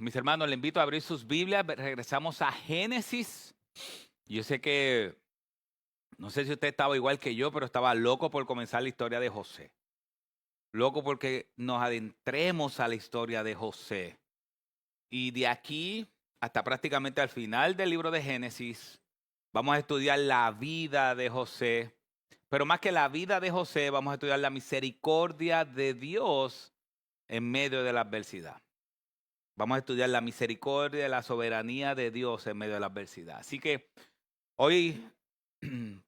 Mis hermanos, les invito a abrir sus Biblias. Regresamos a Génesis. Yo sé que, no sé si usted estaba igual que yo, pero estaba loco por comenzar la historia de José. Loco porque nos adentremos a la historia de José. Y de aquí hasta prácticamente al final del libro de Génesis, vamos a estudiar la vida de José. Pero más que la vida de José, vamos a estudiar la misericordia de Dios en medio de la adversidad. Vamos a estudiar la misericordia y la soberanía de Dios en medio de la adversidad. Así que hoy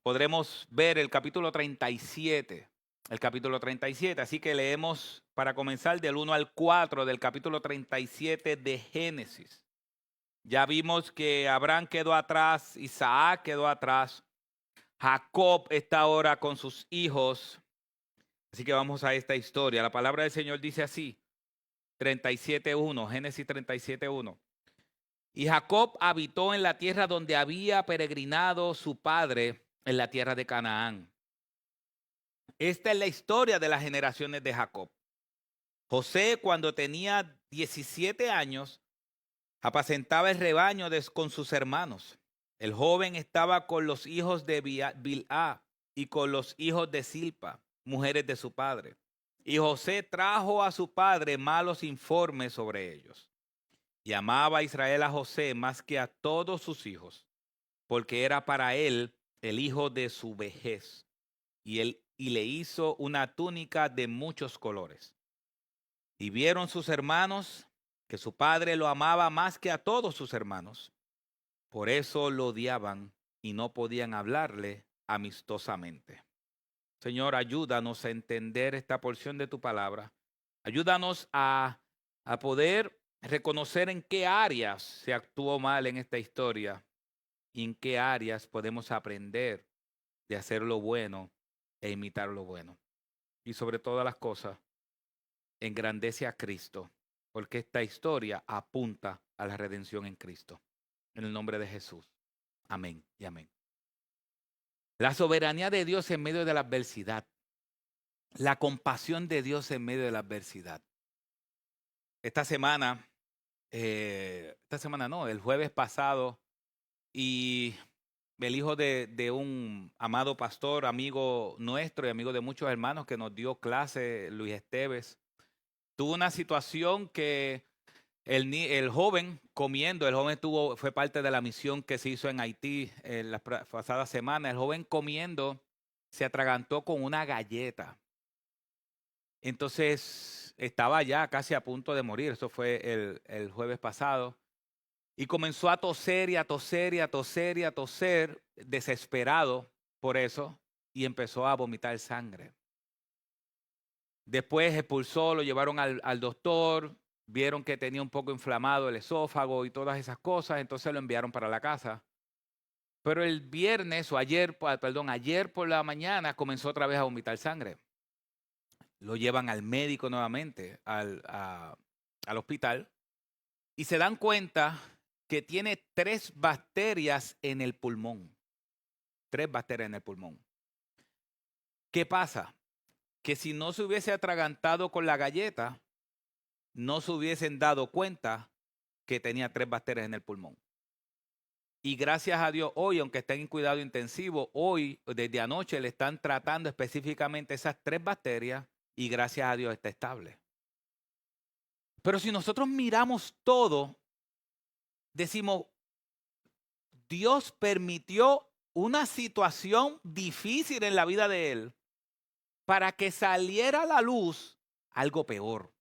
podremos ver el capítulo 37. El capítulo 37. Así que leemos para comenzar del 1 al 4 del capítulo 37 de Génesis. Ya vimos que Abraham quedó atrás, Isaac quedó atrás, Jacob está ahora con sus hijos. Así que vamos a esta historia. La palabra del Señor dice así. 37.1, Génesis 37.1. Y Jacob habitó en la tierra donde había peregrinado su padre, en la tierra de Canaán. Esta es la historia de las generaciones de Jacob. José, cuando tenía 17 años, apacentaba el rebaño con sus hermanos. El joven estaba con los hijos de Bilhá y con los hijos de Silpa, mujeres de su padre. Y José trajo a su padre malos informes sobre ellos. Y amaba a Israel a José más que a todos sus hijos, porque era para él el hijo de su vejez. Y le hizo una túnica de muchos colores. Y vieron sus hermanos que su padre lo amaba más que a todos sus hermanos. Por eso lo odiaban y no podían hablarle amistosamente. Señor, ayúdanos a entender esta porción de tu palabra. Ayúdanos a poder reconocer en qué áreas se actuó mal en esta historia y en qué áreas podemos aprender de hacer lo bueno e imitar lo bueno. Y sobre todas las cosas, engrandece a Cristo, porque esta historia apunta a la redención en Cristo. En el nombre de Jesús. Amén y amén. La soberanía de Dios en medio de la adversidad. La compasión de Dios en medio de la adversidad. Esta semana no, el jueves pasado, y el hijo de un amado pastor, amigo nuestro y amigo de muchos hermanos que nos dio clase, Luis Esteves, tuvo una situación que el joven comiendo, fue parte de la misión que se hizo en Haití en las pasadas semanas, el joven comiendo se atragantó con una galleta. Entonces estaba ya casi a punto de morir, eso fue el jueves pasado. Y comenzó a toser y a toser y a toser y a toser, desesperado por eso, y empezó a vomitar sangre. Después expulsó, lo llevaron al doctor, vieron que tenía un poco inflamado el esófago y todas esas cosas, entonces lo enviaron para la casa. Pero el viernes o ayer por la mañana comenzó otra vez a vomitar sangre. Lo llevan al médico nuevamente, al hospital, y se dan cuenta que tiene 3 bacterias en el pulmón. 3 bacterias en el pulmón. ¿Qué pasa? Que si no se hubiese atragantado con la galleta, no se hubiesen dado cuenta que tenía 3 bacterias en el pulmón. Y gracias a Dios, hoy, aunque está en cuidado intensivo, hoy, desde anoche, le están tratando específicamente esas 3 bacterias y gracias a Dios está estable. Pero si nosotros miramos todo, decimos, Dios permitió una situación difícil en la vida de él para que saliera a la luz algo peor.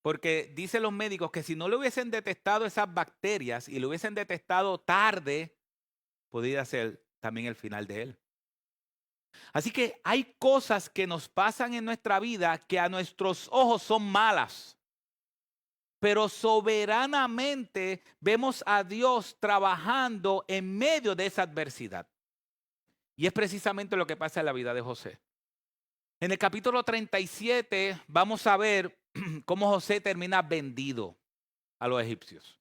Porque dicen los médicos que si no le hubiesen detectado esas bacterias y lo hubiesen detectado tarde, podría ser también el final de él. Así que hay cosas que nos pasan en nuestra vida que a nuestros ojos son malas. Pero soberanamente vemos a Dios trabajando en medio de esa adversidad. Y es precisamente lo que pasa en la vida de José. En el capítulo 37 vamos a ver cómo José termina vendido a los egipcios.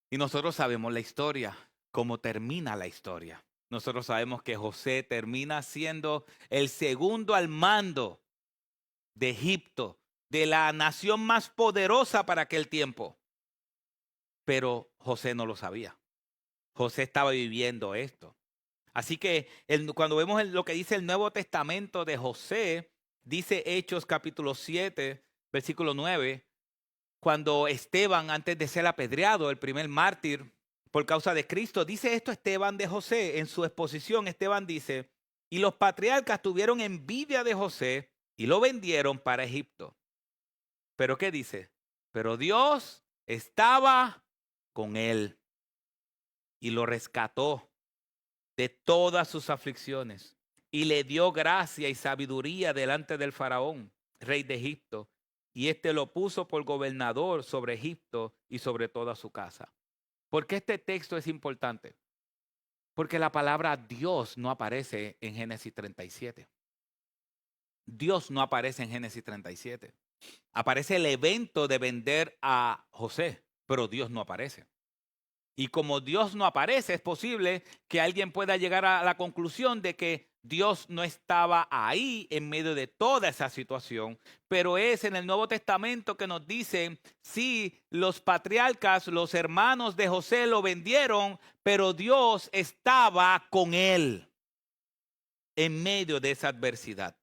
Y nosotros sabemos la historia, cómo termina la historia. Nosotros sabemos que José termina siendo el segundo al mando de Egipto de la nación más poderosa para aquel tiempo. Pero José no lo sabía. José estaba viviendo esto. Así que cuando vemos lo que dice el Nuevo Testamento de José, dice Hechos capítulo 7, versículo 9, cuando Esteban, antes de ser apedreado, el primer mártir por causa de Cristo, dice esto Esteban de José. En su exposición, Esteban dice, y los patriarcas tuvieron envidia de José y lo vendieron para Egipto. ¿Pero qué dice? Pero Dios estaba con él y lo rescató de todas sus aflicciones y le dio gracia y sabiduría delante del faraón, rey de Egipto, y éste lo puso por gobernador sobre Egipto y sobre toda su casa. ¿Por qué este texto es importante? Porque la palabra Dios no aparece en Génesis 37. Dios no aparece en Génesis 37. Aparece el evento de vender a José, pero Dios no aparece. Y como Dios no aparece, es posible que alguien pueda llegar a la conclusión de que Dios no estaba ahí en medio de toda esa situación, pero es en el Nuevo Testamento que nos dice, sí, los patriarcas, los hermanos de José lo vendieron, pero Dios estaba con él en medio de esa adversidad.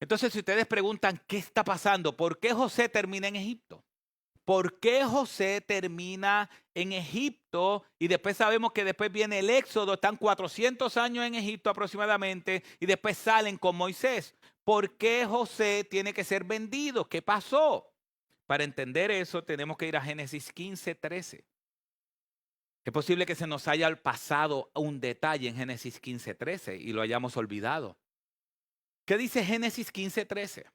Entonces, si ustedes preguntan, ¿qué está pasando? ¿Por qué José termina en Egipto? ¿Por qué José termina en Egipto? Y después sabemos que después viene el Éxodo, están 400 años en Egipto aproximadamente, y después salen con Moisés. ¿Por qué José tiene que ser vendido? ¿Qué pasó? Para entender eso tenemos que ir a Génesis 15, 13. Es posible que se nos haya pasado un detalle en Génesis 15, 13 y lo hayamos olvidado. ¿Qué dice Génesis 15, 13?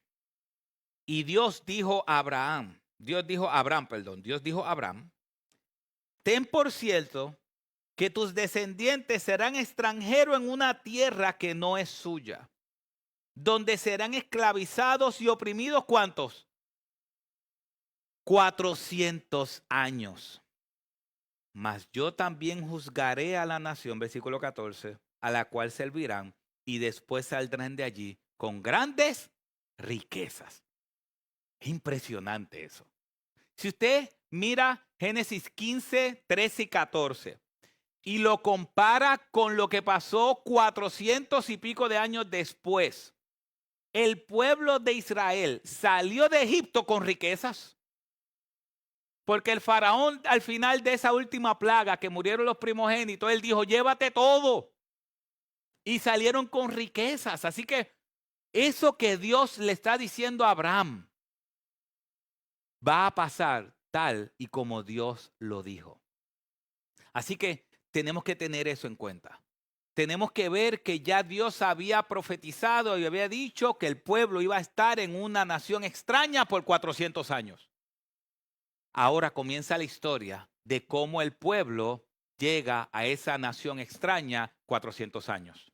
Y Dios dijo a Abraham, Dios dijo a Abraham, ten por cierto que tus descendientes serán extranjeros en una tierra que no es suya, donde serán esclavizados y oprimidos, ¿cuántos? 400 años. Mas yo también juzgaré a la nación, versículo 14, a la cual servirán, y después saldrán de allí con grandes riquezas. Es impresionante eso. Si usted mira Génesis 15, 13 y 14 y lo compara con lo que pasó 400 y pico de años después, el pueblo de Israel salió de Egipto con riquezas. Porque el faraón al final de esa última plaga que murieron los primogénitos, él dijo, llévate todo. Y salieron con riquezas. Así que eso que Dios le está diciendo a Abraham va a pasar tal y como Dios lo dijo. Así que tenemos que tener eso en cuenta. Tenemos que ver que ya Dios había profetizado y había dicho que el pueblo iba a estar en una nación extraña por 400 años. Ahora comienza la historia de cómo el pueblo llega a esa nación extraña 400 años.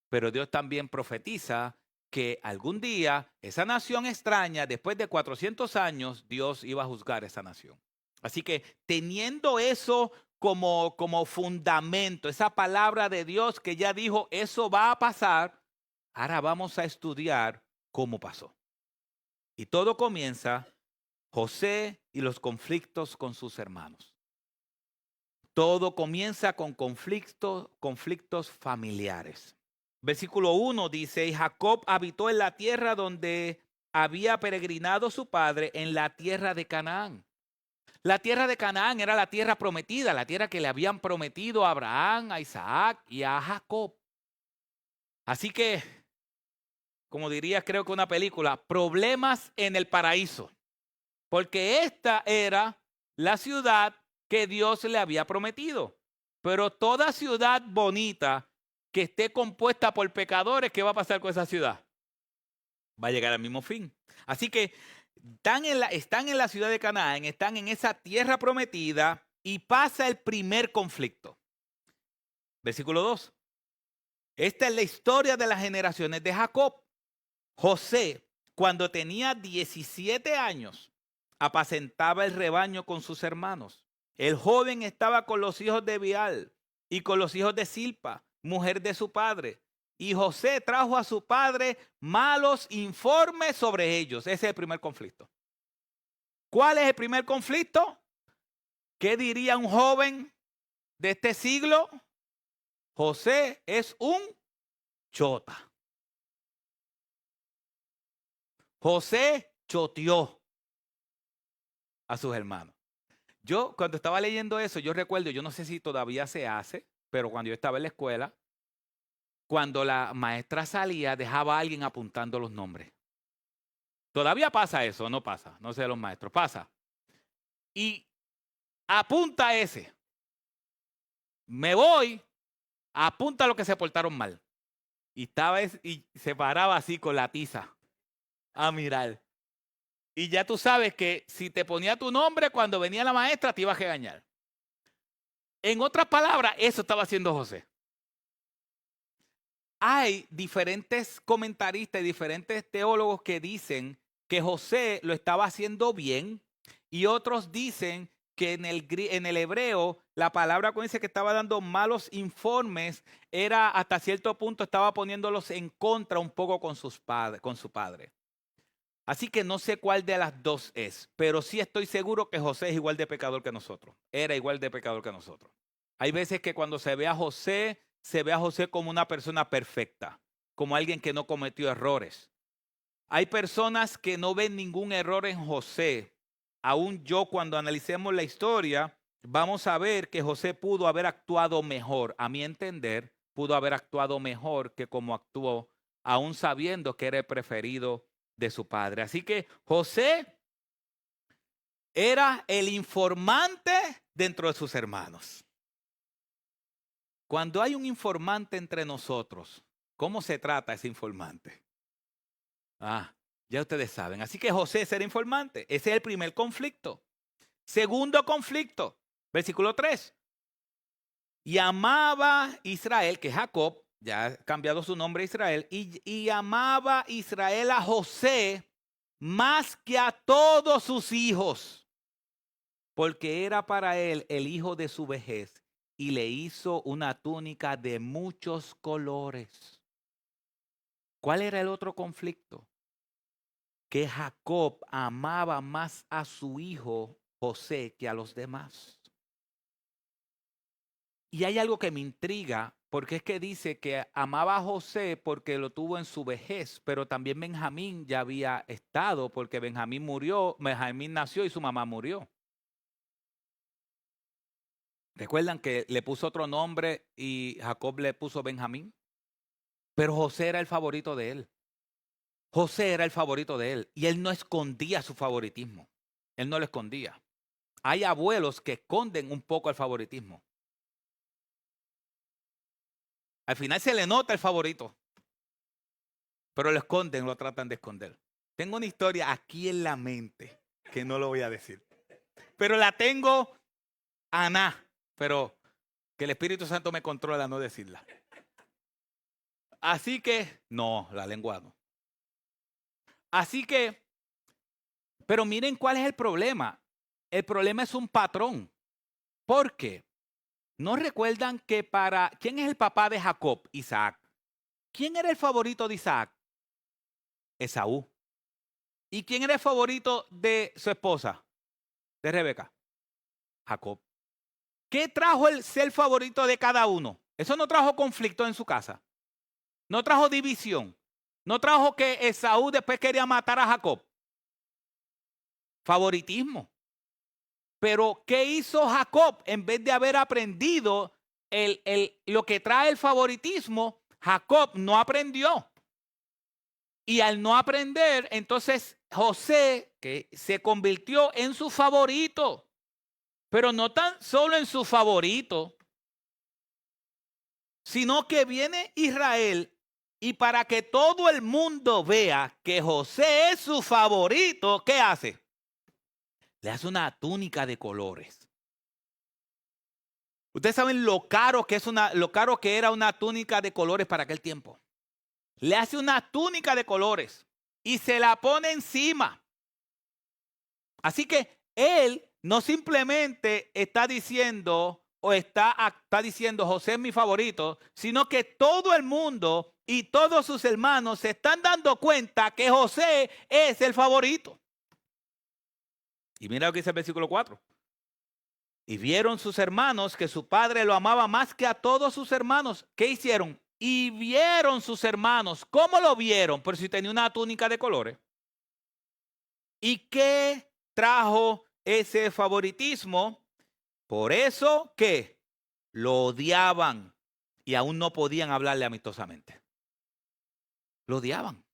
Pero Dios también profetiza que algún día esa nación extraña, después de 400 años, Dios iba a juzgar esa nación. Así que teniendo eso como fundamento, esa palabra de Dios que ya dijo, eso va a pasar, ahora vamos a estudiar cómo pasó. Y todo comienza José y los conflictos con sus hermanos. Todo comienza con conflictos familiares. Versículo 1 dice, y Jacob habitó en la tierra donde había peregrinado su padre, en la tierra de Canaán. La tierra de Canaán era la tierra prometida, la tierra que le habían prometido a Abraham, a Isaac y a Jacob. Así que, como diría creo que una película, problemas en el paraíso. Porque esta era la ciudad que Dios le había prometido. Pero toda ciudad bonita que esté compuesta por pecadores, ¿qué va a pasar con esa ciudad? Va a llegar al mismo fin. Así que están en la ciudad de Canaán, están en esa tierra prometida y pasa el primer conflicto. Versículo 2. Esta es la historia de las generaciones de Jacob. José, cuando tenía 17 años, apacentaba el rebaño con sus hermanos. El joven estaba con los hijos de Bial y con los hijos de Silpa, mujer de su padre, y José trajo a su padre malos informes sobre ellos. Ese es el primer conflicto. ¿Cuál es el primer conflicto? ¿Qué diría un joven de este siglo? José es un chota. José choteó a sus hermanos. Yo cuando estaba leyendo eso, yo recuerdo, yo no sé si todavía se hace, pero cuando yo estaba en la escuela, cuando la maestra salía, dejaba a alguien apuntando los nombres. Todavía pasa eso, no pasa, no sé los maestros, pasa. Y apunta ese. Me voy, apunta lo que se portaron mal. Y se paraba así con la tiza a mirar. Y ya tú sabes que si te ponía tu nombre, cuando venía la maestra te iba a regañar. En otras palabras, eso estaba haciendo José. Hay diferentes comentaristas y diferentes teólogos que dicen que José lo estaba haciendo bien y otros dicen que en el hebreo la palabra cuando dice que estaba dando malos informes era hasta cierto punto estaba poniéndolos en contra un poco con su padre. Así que no sé cuál de las dos es, pero sí estoy seguro que José es igual de pecador que nosotros. Era igual de pecador que nosotros. Hay veces que cuando se ve a José como una persona perfecta, como alguien que no cometió errores. Hay personas que no ven ningún error en José. Aún yo, cuando analicemos la historia, vamos a ver que José pudo haber actuado mejor. A mi entender, pudo haber actuado mejor que como actuó, aún sabiendo que era el preferido de su padre. Así que José era el informante dentro de sus hermanos. Cuando hay un informante entre nosotros, ¿cómo se trata ese informante? Ya ustedes saben. Así que José es el informante. Ese es el primer conflicto. Segundo conflicto, versículo 3. Y amaba Israel, que es Jacob, ya ha cambiado su nombre a Israel, y amaba Israel a José más que a todos sus hijos, porque era para él el hijo de su vejez, y le hizo una túnica de muchos colores. ¿Cuál era el otro conflicto? Que Jacob amaba más a su hijo José que a los demás. Y hay algo que me intriga, porque es que dice que amaba a José porque lo tuvo en su vejez, pero también Benjamín ya había estado, porque Benjamín nació y su mamá murió. ¿Recuerdan que le puso otro nombre y Jacob le puso Benjamín? Pero José era el favorito de él. José era el favorito de él y él no escondía su favoritismo. Él no lo escondía. Hay abuelos que esconden un poco el favoritismo. Al final se le nota el favorito, pero lo esconden, lo tratan de esconder. Tengo una historia aquí en la mente que no lo voy a decir, pero la tengo pero que el Espíritu Santo me controla a no decirla. Así que, no, la lengua no. Así que, pero miren cuál es el problema. El problema es un patrón. ¿Por qué? ¿No recuerdan que ¿quién es el papá de Jacob? Isaac. ¿Quién era el favorito de Isaac? Esaú. ¿Y quién era el favorito de su esposa? De Rebeca. Jacob. ¿Qué trajo el ser favorito de cada uno? Eso no trajo conflicto en su casa. No trajo división. No trajo que Esaú después quería matar a Jacob. Favoritismo. Pero ¿qué hizo Jacob? En vez de haber aprendido lo que trae el favoritismo, Jacob no aprendió. Y al no aprender, entonces José, que se convirtió en su favorito, pero no tan solo en su favorito, sino que viene Israel y para que todo el mundo vea que José es su favorito, ¿qué hace? Le hace una túnica de colores. Ustedes saben lo caro que era una túnica de colores para aquel tiempo. Le hace una túnica de colores y se la pone encima. Así que él no simplemente está diciendo José es mi favorito, sino que todo el mundo y todos sus hermanos se están dando cuenta que José es el favorito. Y mira lo que dice el versículo 4. Y vieron sus hermanos que su padre lo amaba más que a todos sus hermanos. ¿Qué hicieron? Y vieron sus hermanos. ¿Cómo lo vieron? Por si tenía una túnica de colores. ¿Y qué trajo ese favoritismo? Por eso que lo odiaban y aún no podían hablarle amistosamente. Lo odiaban.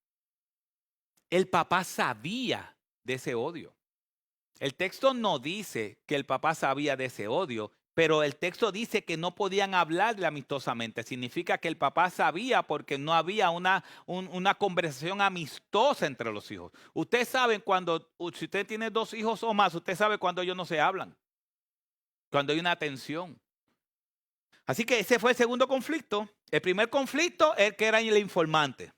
El papá sabía de ese odio. El texto no dice que el papá sabía de ese odio, pero el texto dice que no podían hablarle amistosamente. Significa que el papá sabía porque no había una conversación amistosa entre los hijos. Ustedes saben cuando, si usted tiene 2 hijos o más, usted sabe cuando ellos no se hablan, cuando hay una tensión. Así que ese fue el segundo conflicto. El primer conflicto es que era el informante.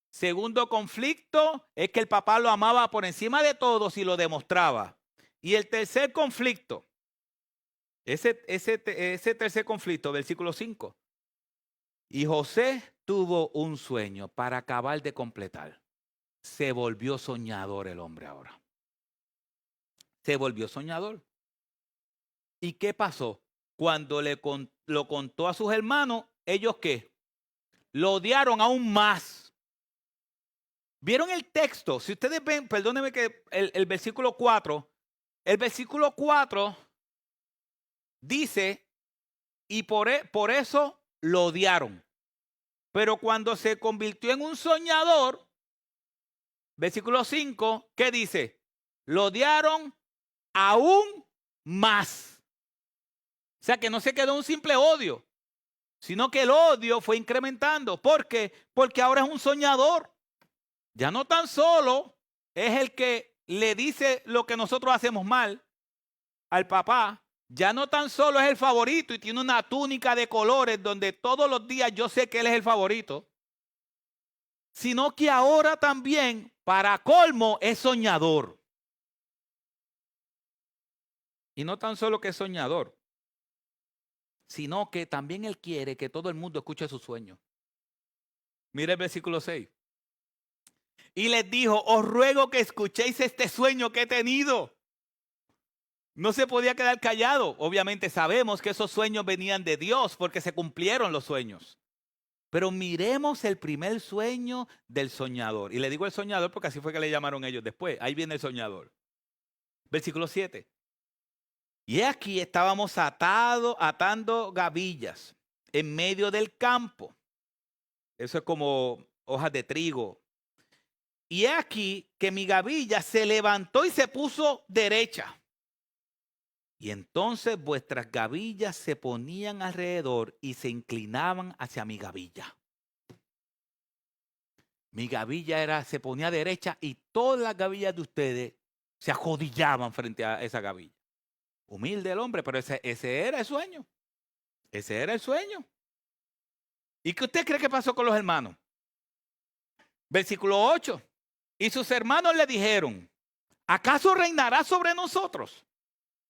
Segundo conflicto es que el papá lo amaba por encima de todos y lo demostraba. Y el tercer conflicto, ese tercer conflicto, versículo 5. Y José tuvo un sueño para acabar de completar. Se volvió soñador el hombre ahora. Se volvió soñador. ¿Y qué pasó? Cuando lo contó a sus hermanos, ¿ellos qué? Lo odiaron aún más. ¿Vieron el texto? Si ustedes ven, perdónenme que el versículo 4, el versículo 4 dice, y por eso lo odiaron. Pero cuando se convirtió en un soñador, versículo 5, ¿qué dice? Lo odiaron aún más. O sea que no se quedó un simple odio, sino que el odio fue incrementando. ¿Por qué? Porque ahora es un soñador. Ya no tan solo es el que le dice lo que nosotros hacemos mal al papá. Ya no tan solo es el favorito y tiene una túnica de colores donde todos los días yo sé que él es el favorito, sino que ahora también, para colmo, es soñador. Y no tan solo que es soñador, sino que también él quiere que todo el mundo escuche sus sueños. Mira el versículo 6. Y les dijo, os ruego que escuchéis este sueño que he tenido. No se podía quedar callado. Obviamente sabemos que esos sueños venían de Dios porque se cumplieron los sueños. Pero miremos el primer sueño del soñador. Y le digo el soñador porque así fue que le llamaron ellos después. Ahí viene el soñador. Versículo 7. Y aquí estábamos atando gavillas en medio del campo. Eso es como hojas de trigo. Y aquí que mi gavilla se levantó y se puso derecha. Y entonces vuestras gavillas se ponían alrededor y se inclinaban hacia mi gavilla. Mi gavilla se ponía derecha y todas las gavillas de ustedes se arrodillaban frente a esa gavilla. Humilde el hombre, pero ese era el sueño. Ese era el sueño. ¿Y qué usted cree que pasó con los hermanos? Versículo 8. Y sus hermanos le dijeron, ¿acaso reinará sobre nosotros?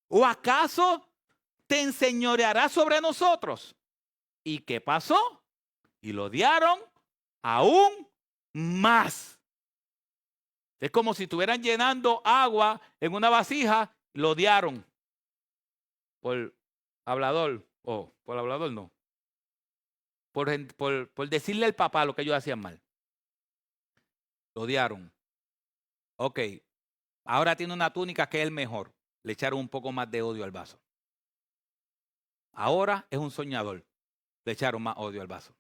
¿O acaso te enseñoreará sobre nosotros? ¿Y qué pasó? Y lo odiaron aún más. Es como si estuvieran llenando agua en una vasija, lo odiaron. Por hablador, por hablador no. Por decirle al papá lo que ellos hacían mal. Lo odiaron. Ok, ahora tiene una túnica que es el mejor. Le echaron un poco más de odio al vaso. Ahora es un soñador. Le echaron más odio al vaso.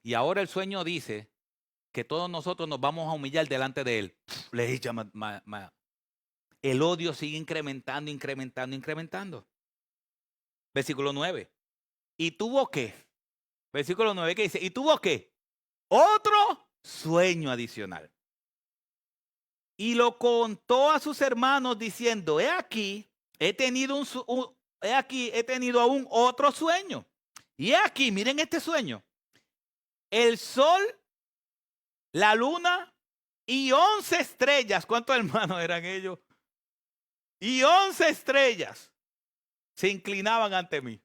Y ahora el sueño dice que todos nosotros nos vamos a humillar delante de él. Le echa más. El odio sigue incrementando. Versículo 9. ¿Y tuvo qué? Versículo 9, ¿qué dice? ¿Y tuvo qué? Otro sueño adicional. Y lo contó a sus hermanos diciendo, he aquí, he tenido aún otro sueño. Y he aquí, miren este sueño. El sol, la luna y 11 estrellas. ¿Cuántos hermanos eran ellos? Y 11 estrellas se inclinaban ante mí.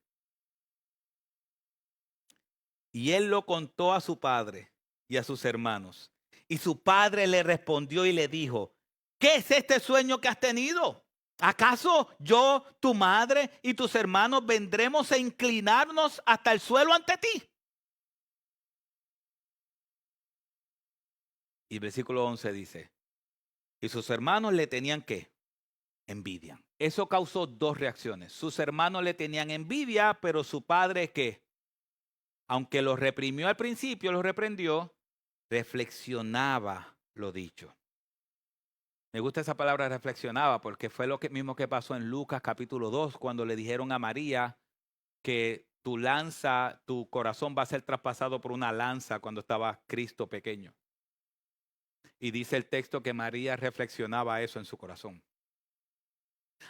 Y él lo contó a su padre. y a sus hermanos. Y su padre le respondió y le dijo, ¿qué es este sueño que has tenido? ¿Acaso yo, tu madre y tus hermanos vendremos a inclinarnos hasta el suelo ante ti? Y versículo 11 dice, y sus hermanos le tenían ¿qué? Envidia. Eso causó dos reacciones. Sus hermanos le tenían envidia, pero su padre ¿qué? Aunque los reprimió al principio, los reprendió, reflexionaba lo dicho. Me gusta esa palabra reflexionaba porque fue lo mismo que pasó en Lucas capítulo 2 cuando le dijeron a María que tu lanza, tu corazón va a ser traspasado por una lanza cuando estaba Cristo pequeño. Y dice el texto que María reflexionaba eso en su corazón.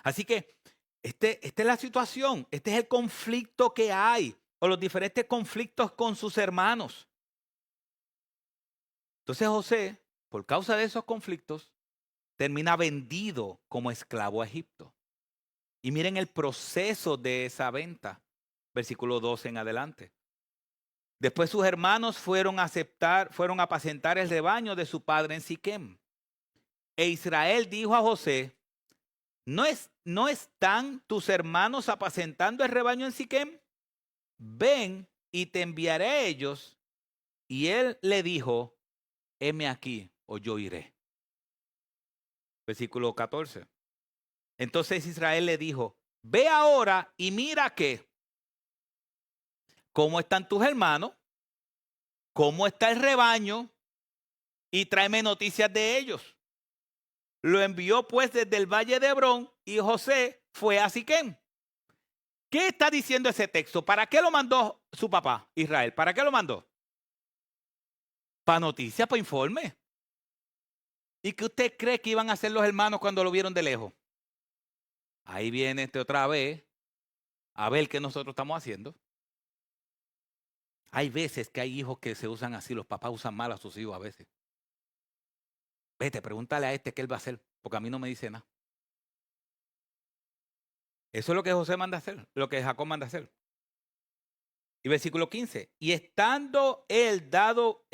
Así que esta es la situación, este es el conflicto que hay, o los diferentes conflictos con sus hermanos. Entonces José, por causa de esos conflictos, termina vendido como esclavo a Egipto. Y miren el proceso de esa venta, versículo 12 en adelante. Después sus hermanos fueron a apacentar el rebaño de su padre en Siquem. E Israel dijo a José, ¿no están tus hermanos apacentando el rebaño en Siquem? Ven y te enviaré a ellos. Y él le dijo, heme aquí o yo iré. Versículo 14. Entonces Israel le dijo, ve ahora y mira cómo están tus hermanos, cómo está el rebaño y tráeme noticias de ellos. Lo envió pues desde el valle de Hebrón y José fue a Siquem. ¿Qué está diciendo ese texto? ¿Para qué lo mandó su papá, Israel? ¿Para qué lo mandó? Para noticias, para informe. ¿Y qué usted cree que iban a hacer los hermanos cuando lo vieron de lejos? Ahí viene otra vez a ver qué nosotros estamos haciendo. Hay veces que hay hijos que se usan así, los papás usan mal a sus hijos a veces. Vete, pregúntale a este qué él va a hacer, porque a mí no me dice nada. Eso es lo que José manda hacer, lo que Jacob manda hacer. Y versículo 15, y estando él dando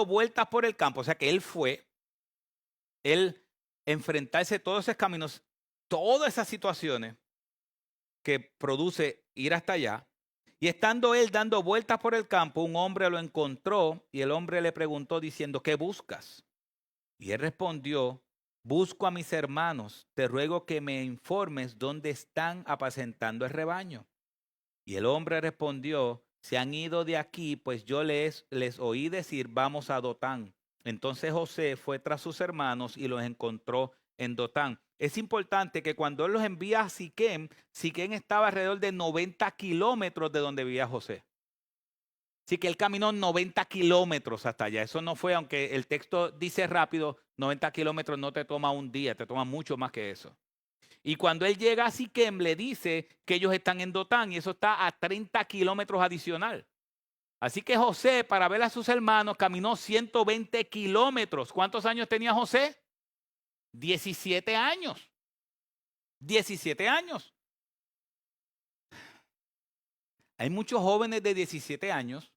vueltas por el campo, o sea que él enfrentarse todos esos caminos, todas esas situaciones que produce ir hasta allá, y estando él dando vueltas por el campo, un hombre lo encontró y el hombre le preguntó diciendo, ¿qué buscas? Y él respondió, busco a mis hermanos, te ruego que me informes dónde están apacentando el rebaño. Y el hombre respondió, se han ido de aquí, pues yo les oí decir, vamos a Dotán. Entonces José fue tras sus hermanos y los encontró en Dotán. Es importante que cuando él los envía a Siquem, Siquem estaba alrededor de 90 kilómetros de donde vivía José. Así que él caminó 90 kilómetros hasta allá. Eso no fue, aunque el texto dice rápido, 90 kilómetros no te toma un día, te toma mucho más que eso. Y cuando él llega a Siquem, le dice que ellos están en Dotán y eso está a 30 kilómetros adicional. Así que José, para ver a sus hermanos, caminó 120 kilómetros. ¿Cuántos años tenía José? 17 años. 17 años. Hay muchos jóvenes de 17 años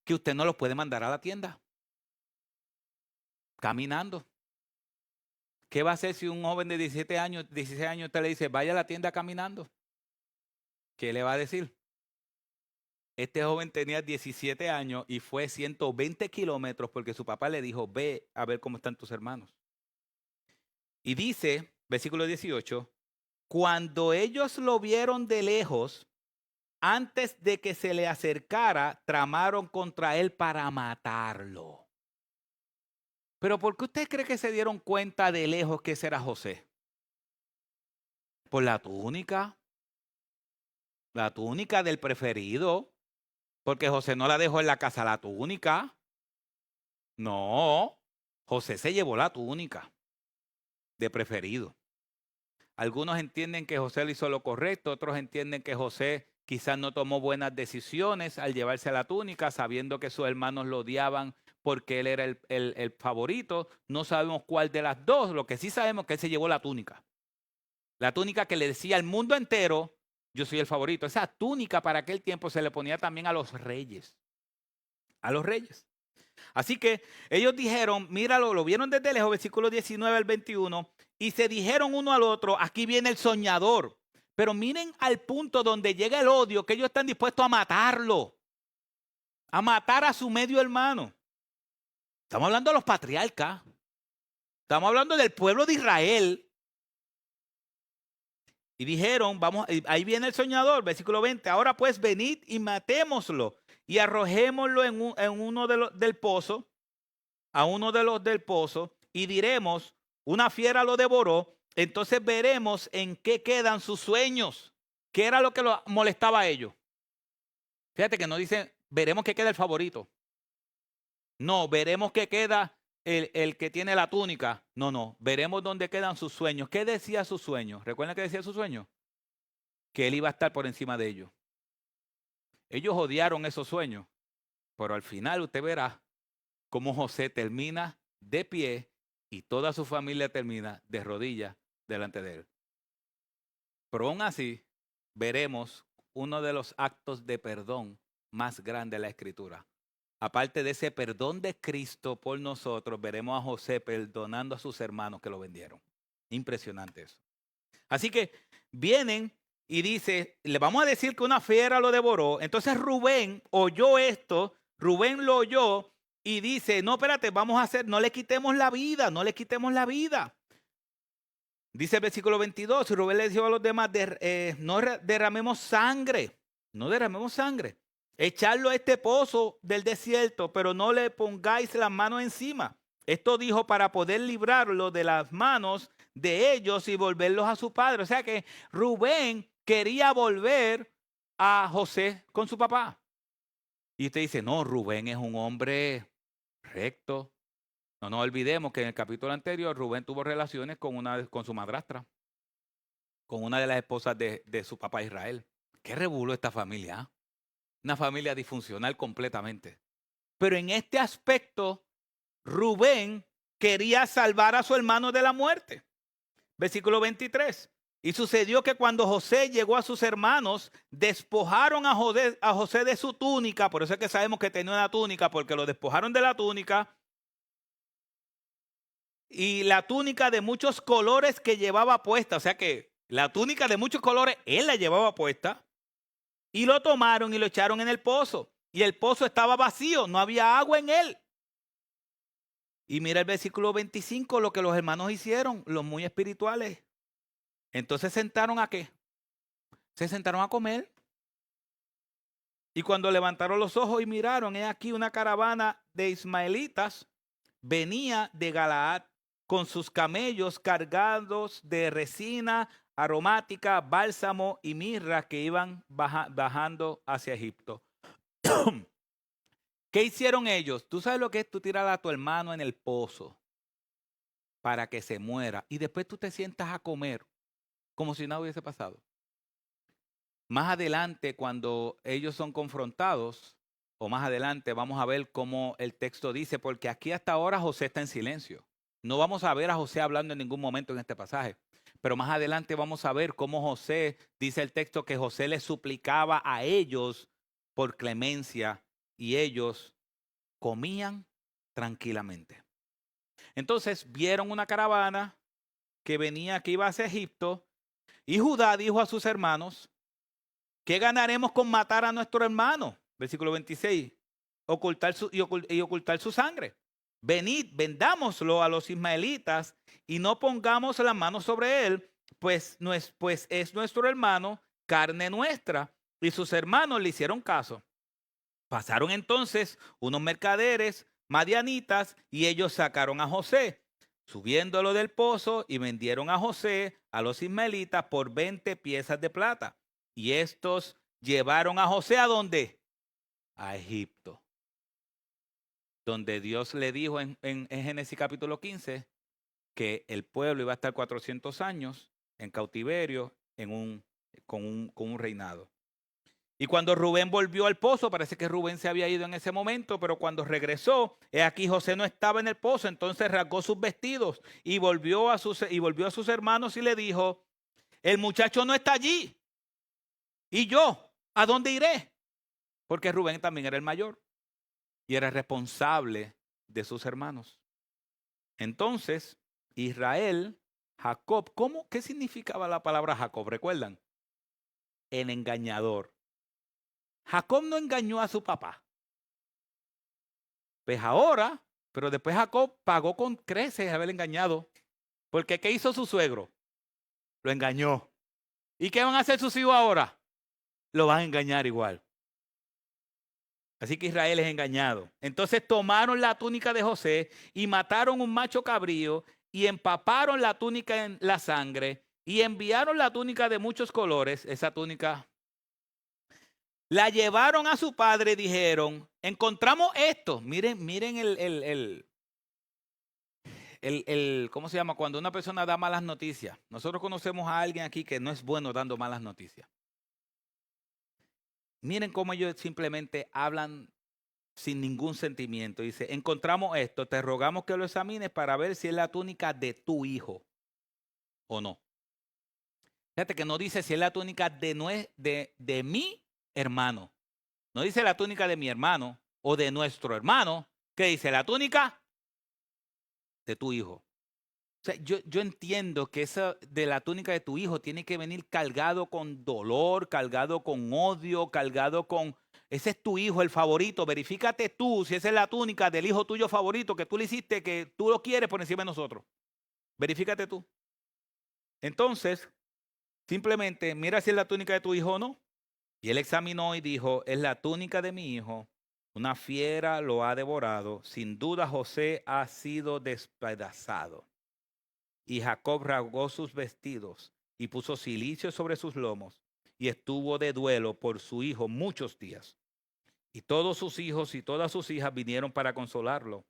que usted no los puede mandar a la tienda. Caminando. ¿Qué va a hacer si un joven de 17 años, 16 años, usted le dice, vaya a la tienda caminando? ¿Qué le va a decir? Este joven tenía 17 años y fue 120 kilómetros porque su papá le dijo, ve a ver cómo están tus hermanos. Y dice, versículo 18, cuando ellos lo vieron de lejos, antes de que se le acercara, tramaron contra él para matarlo. Pero ¿por qué usted cree que se dieron cuenta de lejos que ese era José? Por la túnica del preferido. Porque José no la dejó en la casa la túnica. No, José se llevó la túnica de preferido. Algunos entienden que José le hizo lo correcto, otros entienden que José quizás no tomó buenas decisiones al llevarse la túnica, sabiendo que sus hermanos lo odiaban porque él era el favorito. No sabemos cuál de las dos, lo que sí sabemos es que él se llevó la túnica. La túnica que le decía al mundo entero, yo soy el favorito. Esa túnica para aquel tiempo se le ponía también a los reyes. a los reyes. Así que ellos dijeron, míralo, lo vieron desde lejos, versículo 19 al 21, y se dijeron uno al otro, aquí viene el soñador. Pero miren al punto donde llega el odio, que ellos están dispuestos a matarlo, a matar a su medio hermano. Estamos hablando de los patriarcas, estamos hablando del pueblo de Israel. Y dijeron, vamos, ahí viene el soñador, versículo 20, ahora pues venid y matémoslo y arrojémoslo en uno de los del pozo, a uno de los del pozo, y diremos, una fiera lo devoró, entonces veremos en qué quedan sus sueños. ¿Qué era lo que lo molestaba a ellos? Fíjate que no dice, veremos qué queda el favorito. No, veremos qué queda el que tiene la túnica. No, veremos dónde quedan sus sueños. ¿Qué decía sus sueños? ¿Recuerdan qué decía sus sueños? Que él iba a estar por encima de ellos. Ellos odiaron esos sueños, pero al final usted verá cómo José termina de pie y toda su familia termina de rodillas delante de él. Pero aún así, veremos uno de los actos de perdón más grandes de la Escritura. Aparte de ese perdón de Cristo por nosotros, veremos a José perdonando a sus hermanos que lo vendieron. Impresionante eso. Así que vienen y dice, le vamos a decir que una fiera lo devoró. Entonces Rubén oyó esto, Rubén lo oyó y dice, no, espérate, vamos a hacer, no le quitemos la vida, no le quitemos la vida. Dice el versículo 22, y Rubén le dijo a los demás, no derramemos sangre, no derramemos sangre. Echarlo a este pozo del desierto, pero no le pongáis las manos encima. Esto dijo para poder librarlo de las manos de ellos y volverlos a su padre. O sea que Rubén quería volver a José con su papá. Y usted dice, no, Rubén es un hombre recto. No nos olvidemos que en el capítulo anterior Rubén tuvo relaciones con su madrastra, con una de las esposas de su papá Israel. ¿Qué revuelo esta familia? Una familia disfuncional completamente. Pero en este aspecto, Rubén quería salvar a su hermano de la muerte. Versículo 23. Y sucedió que cuando José llegó a sus hermanos, despojaron a José de su túnica. Por eso es que sabemos que tenía una túnica, porque lo despojaron de la túnica. Y la túnica de muchos colores que llevaba puesta. O sea que la túnica de muchos colores, él la llevaba puesta. Y lo tomaron y lo echaron en el pozo. Y el pozo estaba vacío, no había agua en él. Y mira el versículo 25, lo que los hermanos hicieron, los muy espirituales. Entonces sentaron ¿a qué? Se sentaron a comer. Y cuando levantaron los ojos y miraron, he aquí una caravana de ismaelitas venía de Galaad con sus camellos cargados de resina aromática, bálsamo y mirra que iban bajando hacia Egipto. ¿Qué hicieron ellos? ¿Tú sabes lo que es tú tirar a tu hermano en el pozo para que se muera y después tú te sientas a comer como si nada hubiese pasado? Más adelante, cuando ellos son confrontados, o más adelante vamos a ver cómo el texto dice, porque aquí hasta ahora José está en silencio. No vamos a ver a José hablando en ningún momento en este pasaje. Pero más adelante vamos a ver cómo José, dice el texto, que José les suplicaba a ellos por clemencia y ellos comían tranquilamente. Entonces vieron una caravana que venía, que iba hacia Egipto, y Judá dijo a sus hermanos, ¿qué ganaremos con matar a nuestro hermano? Versículo 26, ocultar su sangre. Venid, vendámoslo a los ismaelitas y no pongamos las manos sobre él, pues es nuestro hermano, carne nuestra. Y sus hermanos le hicieron caso. Pasaron entonces unos mercaderes madianitas y ellos sacaron a José, subiéndolo del pozo, y vendieron a José a los ismaelitas por 20 piezas de plata. Y estos llevaron a José ¿a dónde? A Egipto. Donde Dios le dijo en Génesis capítulo 15 que el pueblo iba a estar 400 años en cautiverio con un reinado. Y cuando Rubén volvió al pozo, parece que Rubén se había ido en ese momento, pero cuando regresó, he aquí José no estaba en el pozo, entonces rasgó sus vestidos y volvió a sus hermanos y le dijo, el muchacho no está allí. ¿Y yo? ¿A dónde iré? Porque Rubén también era el mayor. y era responsable de sus hermanos. Entonces, Israel, Jacob, ¿qué significaba la palabra Jacob? ¿Recuerdan? El engañador. Jacob no engañó a su papá. Pues ahora, pero después Jacob pagó con creces haber engañado. Porque ¿qué hizo su suegro? Lo engañó. ¿Y qué van a hacer sus hijos ahora? Lo van a engañar igual. Así que Israel es engañado. Entonces tomaron la túnica de José y mataron un macho cabrío y empaparon la túnica en la sangre y enviaron la túnica de muchos colores, esa túnica. La llevaron a su padre y dijeron, encontramos esto. Miren ¿cómo se llama? Cuando una persona da malas noticias. Nosotros conocemos a alguien aquí que no es bueno dando malas noticias. Miren cómo ellos simplemente hablan sin ningún sentimiento. Dice, encontramos esto, te rogamos que lo examines para ver si es la túnica de tu hijo o no. Fíjate que no dice si es la túnica de mi hermano. No dice la túnica de mi hermano o de nuestro hermano. ¿Qué dice? La túnica de tu hijo. O sea, yo entiendo que esa de la túnica de tu hijo tiene que venir cargado con dolor, cargado con odio, cargado con... Ese es tu hijo, el favorito. Verifícate tú si esa es la túnica del hijo tuyo favorito que tú le hiciste, que tú lo quieres por encima de nosotros. Verifícate tú. Entonces, simplemente mira si es la túnica de tu hijo o no. Y él examinó y dijo, es la túnica de mi hijo. Una fiera lo ha devorado. Sin duda José ha sido despedazado. Y Jacob rasgó sus vestidos y puso cilicio sobre sus lomos y estuvo de duelo por su hijo muchos días. Y todos sus hijos y todas sus hijas vinieron para consolarlo.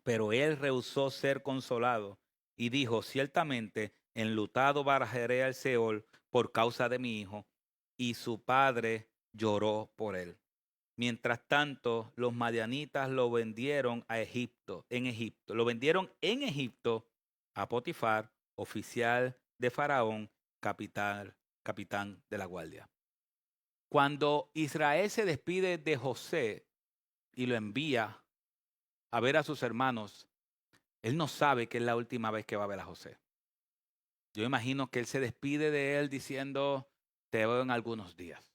Pero él rehusó ser consolado y dijo, ciertamente enlutado bajaré al Seol por causa de mi hijo. Y su padre lloró por él. Mientras tanto, los madianitas lo vendieron a Egipto, en Egipto. Lo vendieron en Egipto a Potifar, oficial de Faraón, capitán de la guardia. Cuando Israel se despide de José y lo envía a ver a sus hermanos, él no sabe que es la última vez que va a ver a José. Yo imagino que él se despide de él diciendo, te veo en algunos días.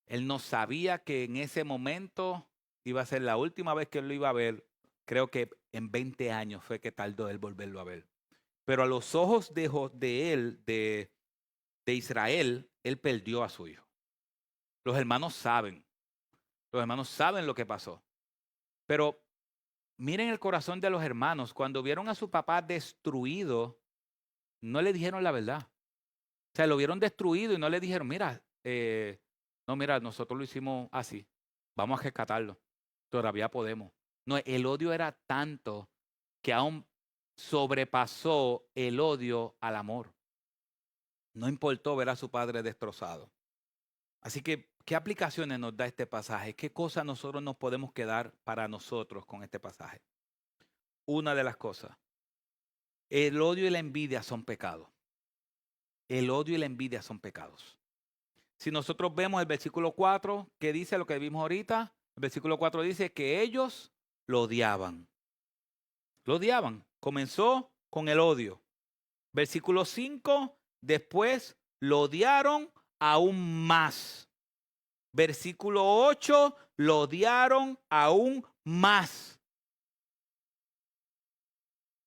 Él no sabía que en ese momento iba a ser la última vez que él lo iba a ver. Creo que en 20 años fue que tardó él volverlo a ver. Pero a los ojos de Israel, él perdió a su hijo. Los hermanos saben lo que pasó. Pero miren el corazón de los hermanos. Cuando vieron a su papá destruido, no le dijeron la verdad. O sea, lo vieron destruido y no le dijeron, mira, no, mira, nosotros lo hicimos así. Vamos a rescatarlo. Todavía podemos. No, el odio era tanto que aún sobrepasó el odio al amor. No importó ver a su padre destrozado. Así que, ¿qué aplicaciones nos da este pasaje? ¿Qué cosas nosotros nos podemos quedar para nosotros con este pasaje? Una de las cosas, el odio y la envidia son pecados. El odio y la envidia son pecados. Si nosotros vemos el versículo 4, que dice lo que vimos ahorita, el versículo 4 dice que ellos lo odiaban. Lo odiaban. Comenzó con el odio. Versículo 5, después lo odiaron aún más. Versículo 8, lo odiaron aún más.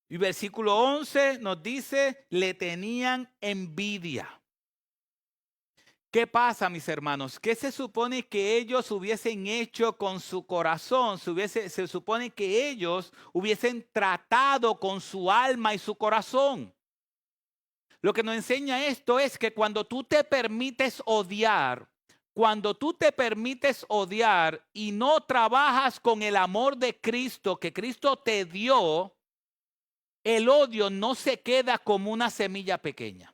Y versículo 11 nos dice, le tenían envidia. ¿Qué pasa, mis hermanos? ¿Qué se supone que ellos hubiesen hecho con su corazón? Se supone que ellos hubiesen tratado con su alma y su corazón. Lo que nos enseña esto es que cuando tú te permites odiar, y no trabajas con el amor de Cristo que Cristo te dio, el odio no se queda como una semilla pequeña.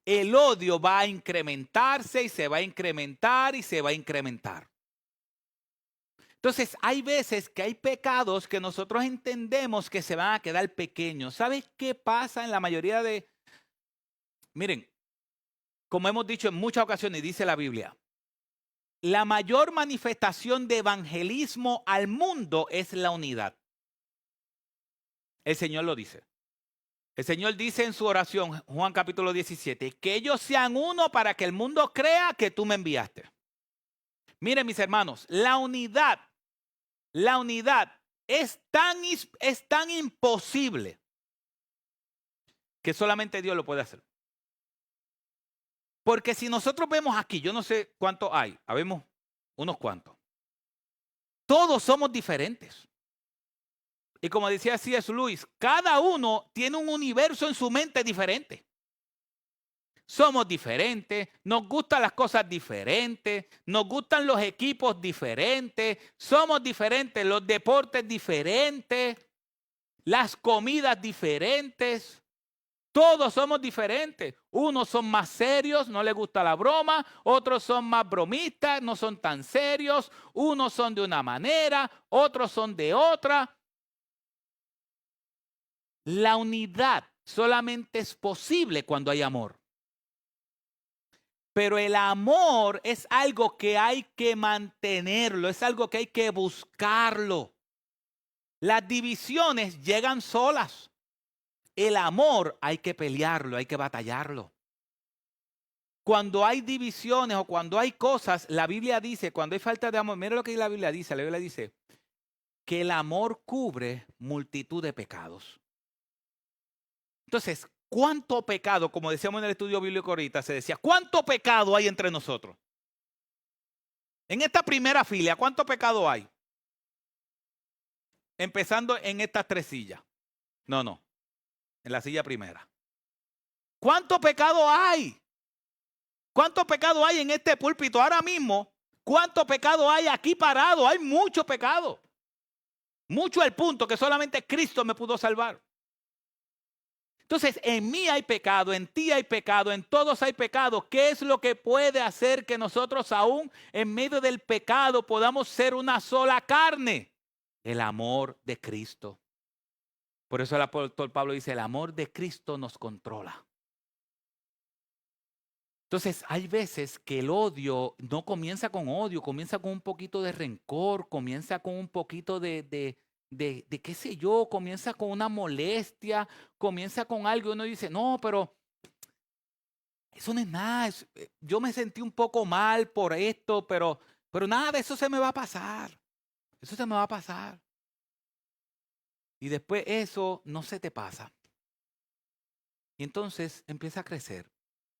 El odio va a incrementarse y se va a incrementar y se va a incrementar. Entonces, hay veces que hay pecados que nosotros entendemos que se van a quedar pequeños. ¿Sabes qué pasa en la mayoría de... Miren, como hemos dicho en muchas ocasiones, dice la Biblia, la mayor manifestación de evangelismo al mundo es la unidad. El Señor lo dice. El Señor dice en su oración, Juan capítulo 17, que ellos sean uno para que el mundo crea que tú me enviaste. Miren, mis hermanos, la unidad es tan imposible que solamente Dios lo puede hacer. Porque si nosotros vemos aquí, yo no sé cuántos hay, habemos unos cuantos. Todos somos diferentes. Y como decía C.S. Lewis, cada uno tiene un universo en su mente diferente. Somos diferentes, nos gustan las cosas diferentes, nos gustan los equipos diferentes, somos diferentes, los deportes diferentes, las comidas diferentes. Todos somos diferentes. Unos son más serios, no les gusta la broma. Otros son más bromistas, no son tan serios. Unos son de una manera, otros son de otra. La unidad solamente es posible cuando hay amor. Pero el amor es algo que hay que mantenerlo, es algo que hay que buscarlo. Las divisiones llegan solas. El amor hay que pelearlo, hay que batallarlo. Cuando hay divisiones o cuando hay cosas, la Biblia dice, cuando hay falta de amor, mira lo que la Biblia dice que el amor cubre multitud de pecados. Entonces, ¿cuánto pecado, como decíamos en el estudio bíblico ahorita, se decía, ¿cuánto pecado hay entre nosotros? En esta primera fila, ¿cuánto pecado hay? Empezando en estas tres sillas. No, en la silla primera. ¿Cuánto pecado hay? ¿Cuánto pecado hay en este púlpito ahora mismo? ¿Cuánto pecado hay aquí parado? Hay mucho pecado. Mucho al punto que solamente Cristo me pudo salvar. Entonces, en mí hay pecado, en ti hay pecado, en todos hay pecado. ¿Qué es lo que puede hacer que nosotros aún en medio del pecado podamos ser una sola carne? El amor de Cristo. Por eso el apóstol Pablo dice, el amor de Cristo nos controla. Entonces, hay veces que el odio no comienza con odio, comienza con un poquito de rencor, comienza con un poquito de qué sé yo, comienza con una molestia, comienza con algo y uno dice, no, pero eso no es nada, yo me sentí un poco mal por esto, pero nada de eso se me va a pasar, eso se me va a pasar. Y después eso no se te pasa. Y entonces empieza a crecer.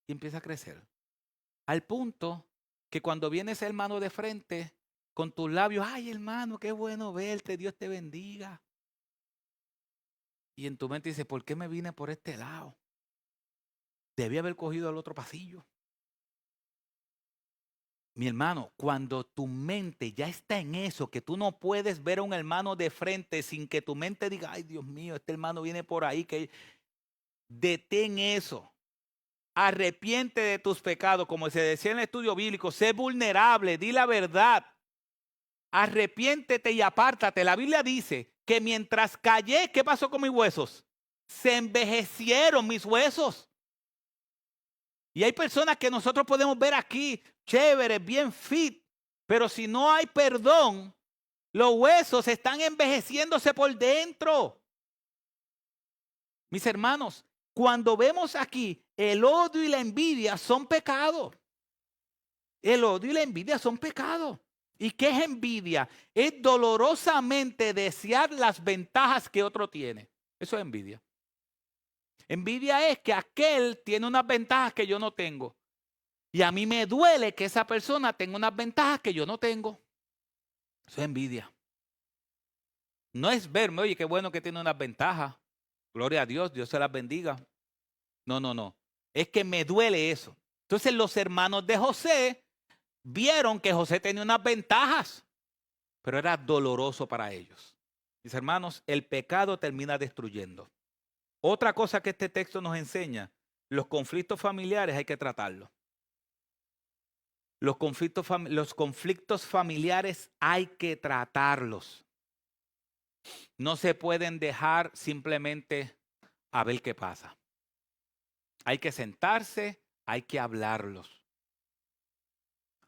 Y empieza a crecer. Al punto que cuando viene ese hermano de frente, con tus labios, ay hermano, qué bueno verte, Dios te bendiga. Y en tu mente dice, ¿por qué me vine por este lado? Debí haber cogido el otro pasillo. Mi hermano, cuando tu mente ya está en eso, que tú no puedes ver a un hermano de frente sin que tu mente diga, ay Dios mío, este hermano viene por ahí, que detén eso. Arrepiente de tus pecados, como se decía en el estudio bíblico, sé vulnerable, di la verdad. Arrepiéntete y apártate. La Biblia dice que mientras callé, ¿qué pasó con mis huesos? Se envejecieron mis huesos. Y hay personas que nosotros podemos ver aquí, chéveres, bien fit, pero si no hay perdón, los huesos están envejeciéndose por dentro. Mis hermanos, cuando vemos aquí, el odio y la envidia son pecados. El odio y la envidia son pecados. ¿Y qué es envidia? Es dolorosamente desear las ventajas que otro tiene. Eso es envidia. Envidia es que aquel tiene unas ventajas que yo no tengo. Y a mí me duele que esa persona tenga unas ventajas que yo no tengo. Eso es envidia. No es verme, oye, qué bueno que tiene unas ventajas. Gloria a Dios, Dios se las bendiga. No. Es que me duele eso. Entonces los hermanos de José vieron que José tenía unas ventajas, pero era doloroso para ellos. Mis hermanos, el pecado termina destruyendo. Otra cosa que este texto nos enseña, los conflictos familiares hay que tratarlos. Los conflictos familiares hay que tratarlos. No se pueden dejar simplemente a ver qué pasa. Hay que sentarse, hay que hablarlos.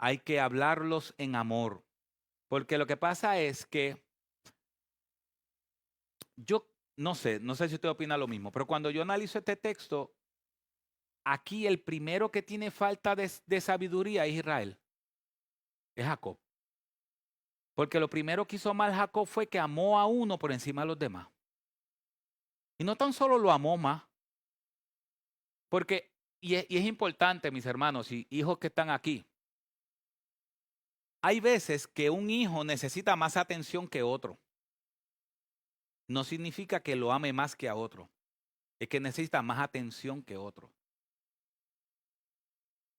hay que hablarlos en amor. Porque lo que pasa es que yo no sé si usted opina lo mismo, pero cuando yo analizo este texto, aquí el primero que tiene falta de sabiduría es Israel, es Jacob. Porque lo primero que hizo mal Jacob fue que amó a uno por encima de los demás. Y no tan solo lo amó más, porque, y es importante, mis hermanos y hijos que están aquí, hay veces que un hijo necesita más atención que otro. No significa que lo ame más que a otro, es que necesita más atención que otro.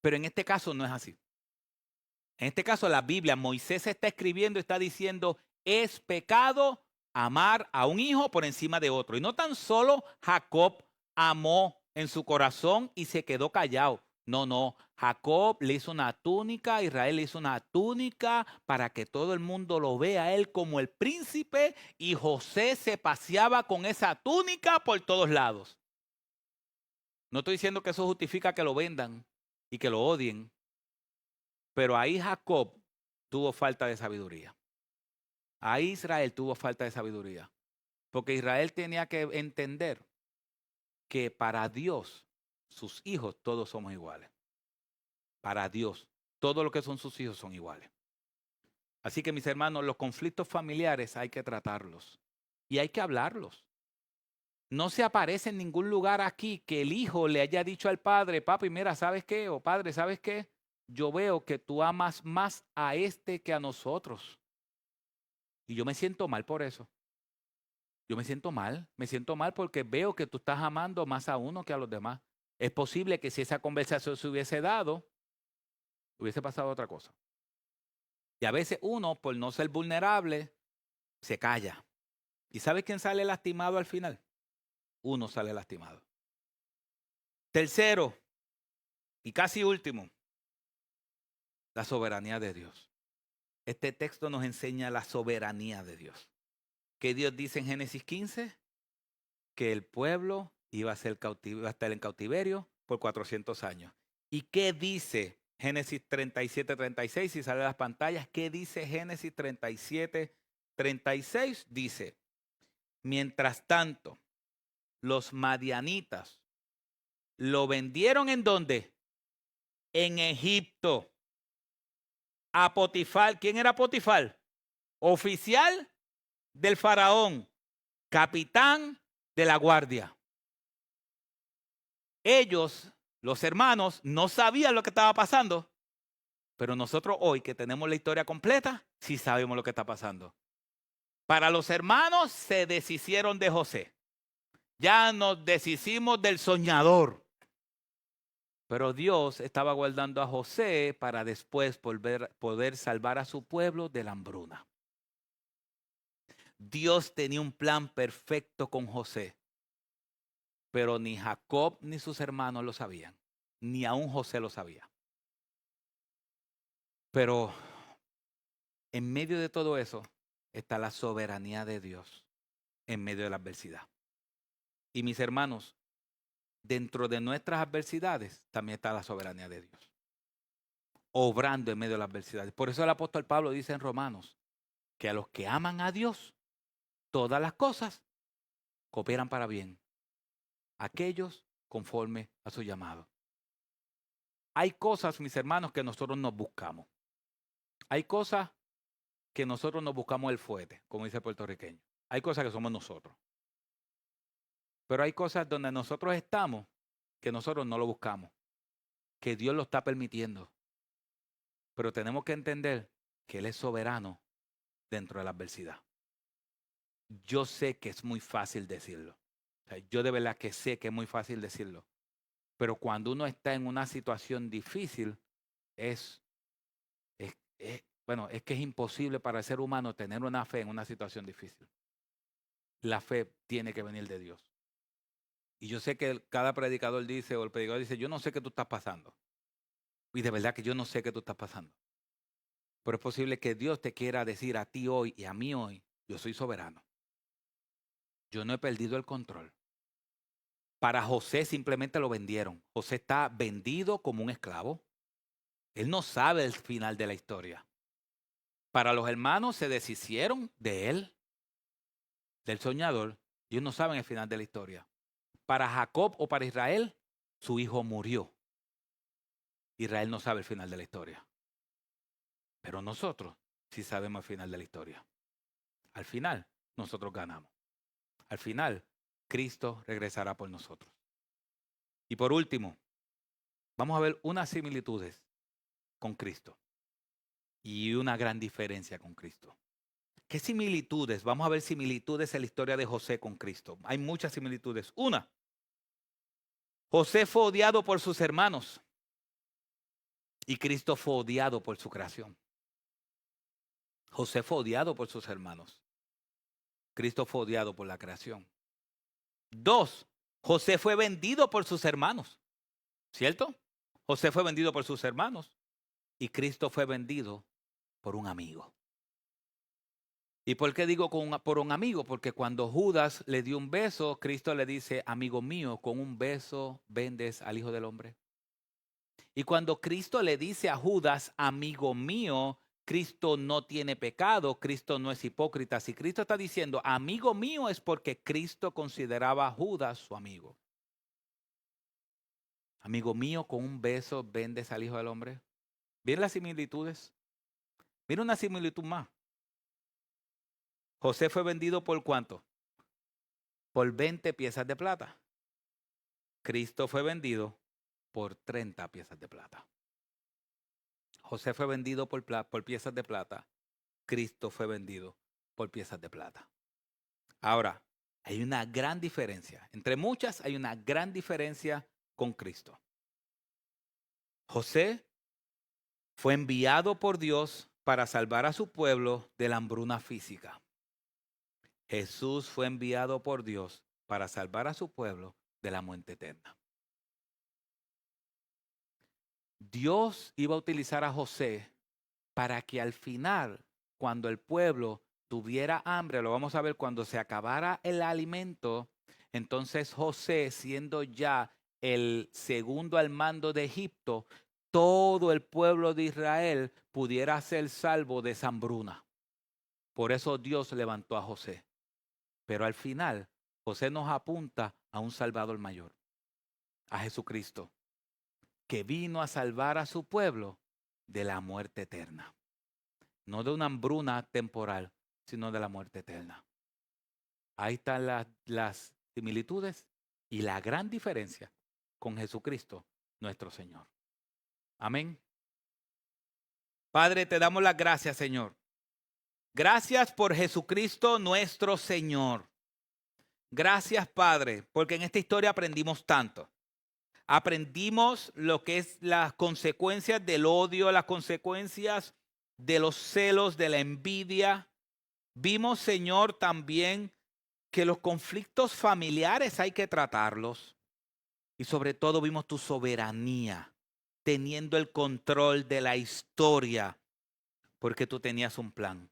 Pero en este caso no es así. En este caso la Biblia, Moisés está escribiendo, está diciendo, es pecado amar a un hijo por encima de otro. Y no tan solo Jacob amó en su corazón y se quedó callado. No. Jacob le hizo una túnica, Israel le hizo una túnica para que todo el mundo lo vea a él como el príncipe y José se paseaba con esa túnica por todos lados. No estoy diciendo que eso justifica que lo vendan y que lo odien, pero ahí Jacob tuvo falta de sabiduría. Ahí Israel tuvo falta de sabiduría. Porque Israel tenía que entender que para Dios, sus hijos, todos somos iguales. Para Dios, todo lo que son sus hijos son iguales. Así que mis hermanos, los conflictos familiares hay que tratarlos y hay que hablarlos. No se aparece en ningún lugar aquí que el hijo le haya dicho al padre, papi, mira, ¿sabes qué? O padre, ¿sabes qué? Yo veo que tú amas más a este que a nosotros. Y yo me siento mal por eso. Yo me siento mal porque veo que tú estás amando más a uno que a los demás. Es posible que si esa conversación se hubiese dado, hubiese pasado otra cosa. Y a veces uno, por no ser vulnerable, se calla. ¿Y sabe quién sale lastimado al final? Uno sale lastimado. Tercero, y casi último, la soberanía de Dios. Este texto nos enseña la soberanía de Dios. ¿Qué Dios dice en Génesis 15? Que el pueblo iba a estar en cautiverio por 400 años. ¿Y qué dice Génesis 37, 36? Si sale a las pantallas, ¿qué dice Génesis 37, 36? Dice, mientras tanto, los madianitas lo vendieron ¿en dónde? En Egipto. A Potifar. ¿Quién era Potifar? Oficial del faraón, capitán de la guardia. Ellos, los hermanos, no sabían lo que estaba pasando, pero nosotros hoy que tenemos la historia completa, sí sabemos lo que está pasando. Para los hermanos se deshicieron de José. Ya nos deshicimos del soñador. Pero Dios estaba guardando a José para después poder salvar a su pueblo de la hambruna. Dios tenía un plan perfecto con José, pero ni Jacob ni sus hermanos lo sabían, ni aún José lo sabía. Pero en medio de todo eso está la soberanía de Dios en medio de la adversidad. Y mis hermanos, dentro de nuestras adversidades también está la soberanía de Dios, obrando en medio de las adversidades. Por eso el apóstol Pablo dice en Romanos que a los que aman a Dios, todas las cosas cooperan para bien. Aquellos conforme a su llamado. Hay cosas, mis hermanos, que nosotros nos buscamos. Hay cosas que nosotros nos buscamos el fuete, como dice el puertorriqueño. Hay cosas que somos nosotros. Pero hay cosas donde nosotros estamos que nosotros no lo buscamos, que Dios lo está permitiendo. Pero tenemos que entender que Él es soberano dentro de la adversidad. Yo sé que es muy fácil decirlo. O sea, yo de verdad que sé que es muy fácil decirlo. Pero cuando uno está en una situación difícil, bueno, es que es imposible para el ser humano tener una fe en una situación difícil. La fe tiene que venir de Dios. Y yo sé que cada predicador dice, o el predicador dice, yo no sé qué tú estás pasando. Y de verdad que yo no sé qué tú estás pasando. Pero es posible que Dios te quiera decir a ti hoy y a mí hoy, yo soy soberano. Yo no he perdido el control. Para José simplemente lo vendieron. José está vendido como un esclavo. Él no sabe el final de la historia. Para los hermanos se deshicieron de él, del soñador, y ellos no saben el final de la historia. Para Jacob o para Israel, su hijo murió. Israel no sabe el final de la historia. Pero nosotros sí sabemos el final de la historia. Al final, nosotros ganamos. Al final, Cristo regresará por nosotros. Y por último, vamos a ver unas similitudes con Cristo y una gran diferencia con Cristo. ¿Qué similitudes? Vamos a ver similitudes en la historia de José con Cristo. Hay muchas similitudes. Una, José fue odiado por sus hermanos y Cristo fue odiado por su creación. José fue odiado por sus hermanos. Cristo fue odiado por la creación. Dos, José fue vendido por sus hermanos. ¿Cierto? José fue vendido por sus hermanos y Cristo fue vendido por un amigo. ¿Y por qué digo por un amigo? Porque cuando Judas le dio un beso, Cristo le dice, amigo mío, con un beso vendes al Hijo del Hombre. Y cuando Cristo le dice a Judas, amigo mío, Cristo no tiene pecado, Cristo no es hipócrita. Si Cristo está diciendo, amigo mío, es porque Cristo consideraba a Judas su amigo. Amigo mío, con un beso vendes al Hijo del Hombre. ¿Ven las similitudes? Mira una similitud más. José fue vendido ¿por cuánto? Por 20 piezas de plata. Cristo fue vendido por 30 piezas de plata. José fue vendido por piezas de plata. Cristo fue vendido por piezas de plata. Ahora, hay una gran diferencia. Entre muchas, hay una gran diferencia con Cristo. José fue enviado por Dios para salvar a su pueblo de la hambruna física. Jesús fue enviado por Dios para salvar a su pueblo de la muerte eterna. Dios iba a utilizar a José para que al final, cuando el pueblo tuviera hambre, lo vamos a ver cuando se acabara el alimento, entonces José, siendo ya el segundo al mando de Egipto, todo el pueblo de Israel pudiera ser salvo de esa hambruna. Por eso Dios levantó a José. Pero al final, José nos apunta a un Salvador mayor, a Jesucristo, que vino a salvar a su pueblo de la muerte eterna. No de una hambruna temporal, sino de la muerte eterna. Ahí están las similitudes y la gran diferencia con Jesucristo, nuestro Señor. Amén. Padre, te damos las gracias, Señor. Gracias por Jesucristo, nuestro Señor. Gracias, Padre, porque en esta historia aprendimos tanto. Aprendimos lo que es las consecuencias del odio, las consecuencias de los celos, de la envidia. Vimos, Señor, también que los conflictos familiares hay que tratarlos. Y sobre todo vimos tu soberanía, teniendo el control de la historia, porque tú tenías un plan.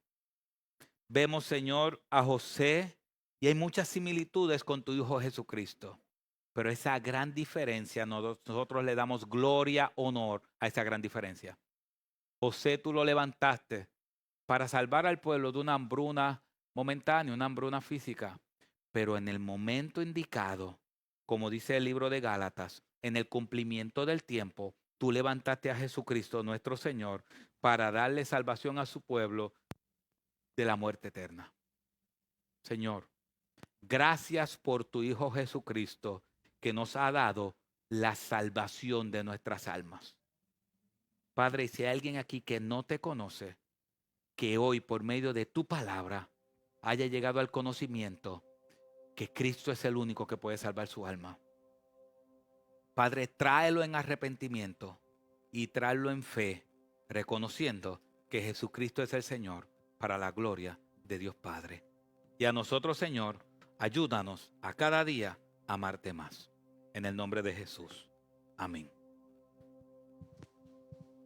Vemos, Señor, a José y hay muchas similitudes con tu Hijo Jesucristo. Pero esa gran diferencia, nosotros le damos gloria, honor a esa gran diferencia. José, tú lo levantaste para salvar al pueblo de una hambruna momentánea, una hambruna física. Pero en el momento indicado, como dice el libro de Gálatas, en el cumplimiento del tiempo, tú levantaste a Jesucristo, nuestro Señor, para darle salvación a su pueblo de la muerte eterna. Señor, gracias por tu Hijo Jesucristo, que nos ha dado la salvación de nuestras almas. Padre, si hay alguien aquí que no te conoce, que hoy por medio de tu palabra haya llegado al conocimiento que Cristo es el único que puede salvar su alma. Padre, tráelo en arrepentimiento y tráelo en fe, reconociendo que Jesucristo es el Señor para la gloria de Dios Padre. Y a nosotros, Señor, ayúdanos a cada día a amarte más. En el nombre de Jesús. Amén.